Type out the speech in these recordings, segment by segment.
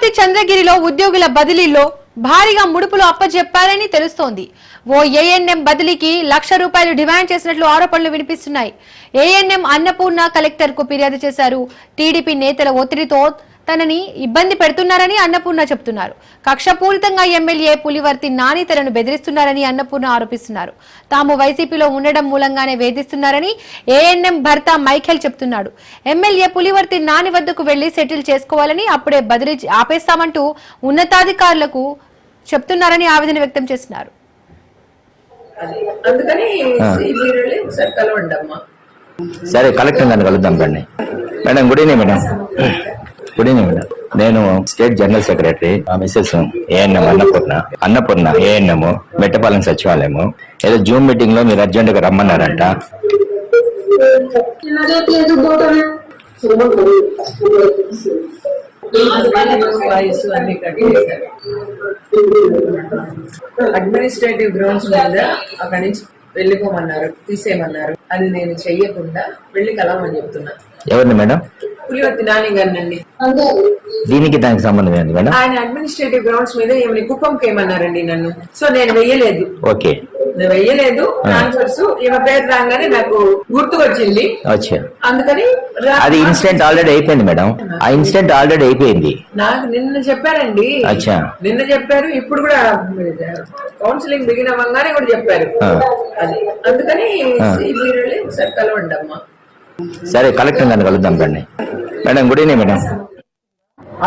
తిరుపతి చంద్రగిరిలో ఉద్యోగుల బదిలీలో భారీగా ముడుపులు అప్పజెప్పారని తెలుస్తోంది. ఓ ఏఎన్ఎం బదిలీకి ₹1,00,000 డిమాండ్ చేసినట్లు ఆరోపణలు వినిపిస్తున్నాయి. ఏఎన్ఎం అన్నపూర్ణ కలెక్టర్ కు ఫిర్యాదు చేశారు. టీడీపీ నేతల ఒత్తిడితో తనని ఇబ్బంది పెడుతున్నారని అన్నపూర్ణ చెబుతున్నారు. కక్షపూరితంగా ఎమ్మెల్యే పులివర్తి నాని తనను బెదిరిస్తున్నారని అన్నపూర్ణ ఆరోపిస్తున్నారు. తాము వైసీపీలో ఉండడం మూలంగానే వేధిస్తున్నారని ఏఎన్ఎం భర్త మైఖేల్ చెబుతున్నాడు. ఎమ్మెల్యే పులివర్తి నాని వద్దకు వెళ్లి సెటిల్ చేసుకోవాలని, అప్పుడే బదిలీ ఆపేస్తామంటూ ఉన్నతాధికారులకు చెప్తున్నారని ఆవేదన వ్యక్తం చేస్తున్నారు. సరే, కలెక్టర్ నన్ను కలుద్దాం. రండి madam. Good evening madam. Good evening madam. నేను state general secretary mrs ANM Annapurna ANM Mettapalem సచివాలయం. ఏదో జూమ్ మీటింగ్ లో మీరు అర్జెంట్ గా రమ్మన్నారంట. అడ్మినిస్ట్రేటివ్ గ్రౌండ్స్ మీద అక్కడి నుంచి వెళ్ళిపోమన్నారు, తీసేయమన్నారు. అది నేను చెయ్యకుండా వెళ్ళి కలవమని చెప్తున్నా. ఎవరిని మేడం? పులివర్తి నాని గారినండి. దీనికి దానికి సంబంధం ఏంటి మేడం? ఆయన అడ్మినిస్ట్రేటివ్ గ్రౌండ్స్ మీద ఏమైనా కుప్పంకి ఏమన్నారండి నన్ను. సో నేను వెయ్యలేదు. ఓకే, నేను వెయ్యలేదు. ట్రాన్స్ఫర్స్ ఈమె పేరు రాగానే నాకు గుర్తుకొచ్చింది. అందుకని అది ఇన్సిడెంట్ ఆల్రెడీ అయిపోయింది మేడం. ఆ ఇన్సిడెంట్ ఆల్రెడీ అయిపోయింది. నాకు నిన్న చెప్పారండి. నిన్న చెప్పారు. ఇప్పుడు కూడా కౌన్సిలింగ్ బిగిన్ అవ్వగానే కూడా చెప్పారు. అది అందుకని మీరు ఒకసారి కలవండి అమ్మా. సరే, కలెక్టర్ నన్ను కలుద్దాం. రండి మేడం. Good evening madam.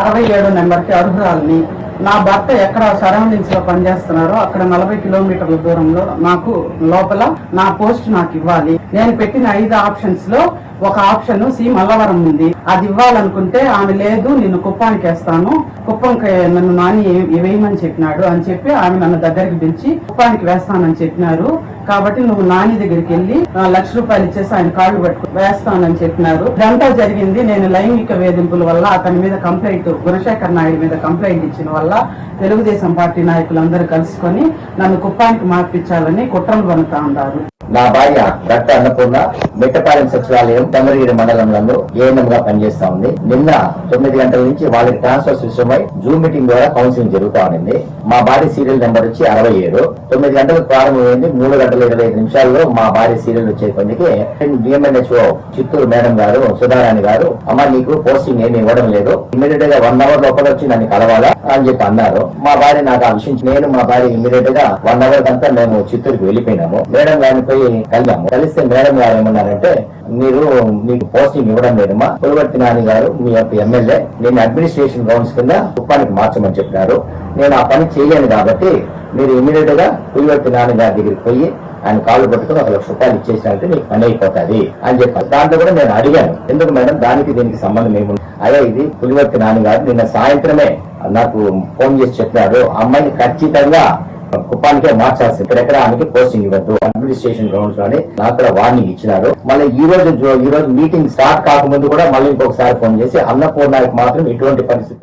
67 నెంబర్కి అర్హురాలని. నా భర్త ఎక్కడ సరౌండింగ్స్ లో పనిచేస్తున్నారో అక్కడ 40 కిలోమీటర్ల దూరంలో నాకు లోపల నా పోస్ట్ నాకు ఇవ్వాలి. నేను పెట్టిన 5 ఆప్షన్స్ లో ఒక ఆప్షన్ సి మల్లవరం ఉంది. అది ఇవ్వాలనుకుంటే ఆమె లేదు, నిన్ను కుప్పానికి వేస్తాను, కుప్పంకి నన్ను నాని వేయమని చెప్పినాడు అని చెప్పి ఆమె నన్ను దగ్గరికి పిలిచి కుప్పానికి వేస్తానని చెప్పినారు. కాబట్టి నువ్వు నాని దగ్గరికి వెళ్ళి ₹1,00,000 ఇచ్చేసి ఆయన కాళ్ళు పట్టుకు వేస్తానని చెప్పినారు. ఇదంతా జరిగింది. నేను లైంగిక వేధింపుల వల్ల అతని మీద కంప్లైంట్, గుణశేఖర్ నాయుడు మీద కంప్లైంట్ ఇచ్చిన వల్ల తెలుగుదేశం పార్టీ నాయకులందరూ కలుసుకొని నన్ను కుప్పానికి మార్పించాలని కుట్రలు పన్నుతా ఉన్నారు. నా భార్య భర్త అన్నపూర్ణ మెట్టపాలెం సచివాలయం చంద్రగిరి మండలంలో ఏఎన్ఎం గా పనిచేస్తా ఉంది. నిన్న 9 గంటల నుంచి వాళ్ళకి ట్రాన్స్ఫర్ విషయమై జూమ్ మీటింగ్ ద్వారా కౌన్సిలింగ్ జరుగుతా ఉంది. మా భార్య సీరియల్ నెంబర్ వచ్చి 67. 9 గంటలకు ప్రారంభమైంది. 3:25 మా భార్య సీరియల్ వచ్చే కొందికి డిఎంఎన్హెచ్ఓ చిత్తూరు మేడం గారు, సుధారాణి గారు, అమ్మ నీకు పోస్టింగ్ ఏమి ఇవ్వడం లేదు, ఇమీడియట్ గా 1 అవర్ లోపల వచ్చి నన్ను కలవాలా అని చెప్పి అన్నారు. మా భార్య నాకు ఆ విషయం, నేను మా భార్య ఇమీడియట్ గా 1 అవర్ కంతా మేము చిత్తూరుకి వెళ్ళిపోయినాము. మేడం గారిని పోయి కలిసాము. కలిస్తే మేడం గారు ఏమన్నారంటే, మీకు పోస్టింగ్ ఇవ్వడం లేదమ్మా, పులివర్తి నాని గారు మీ యొక్క ఎమ్మెల్యే నేను అడ్మినిస్ట్రేషన్ గ్రౌండ్స్ కింద కుప్పానికి మార్చమని చెప్పినారు. నేను ఆ పని చేయలేను కాబట్టి మీరు ఇమీడియట్ గా పులివర్తి నాని గారి దగ్గరికి పోయి ఆయన కాళ్ళు పట్టుకుని ₹1,00,000 ఇచ్చేసినట్టు మీకు పని అయిపోతుంది అని చెప్పారు. దాంట్లో కూడా నేను అడిగాను, ఎందుకు మేడం దానికి దీనికి సంబంధం ఏముంది? అదే ఇది పులివర్తి నాని గారు నిన్న సాయంత్రమే నాకు ఫోన్ చేసి చెప్పారు, అమ్మాయిని ఖచ్చితంగా కుప్పానికే మార్చాల్సి, ఇక్కడెక్కడ ఆమెకి పోస్టింగ్ ఇవ్వద్దు అడ్మినిస్ట్రేషన్ గ్రౌండ్స్ లోని నాకు కూడా వార్నింగ్ ఇచ్చినారు. మళ్ళీ ఈ రోజు మీటింగ్ స్టార్ట్ కాకముందు కూడా మళ్ళీ ఇంకొకసారి ఫోన్ చేసి అన్నపూర్ణకి మాత్రం ఇటువంటి పరిస్థితి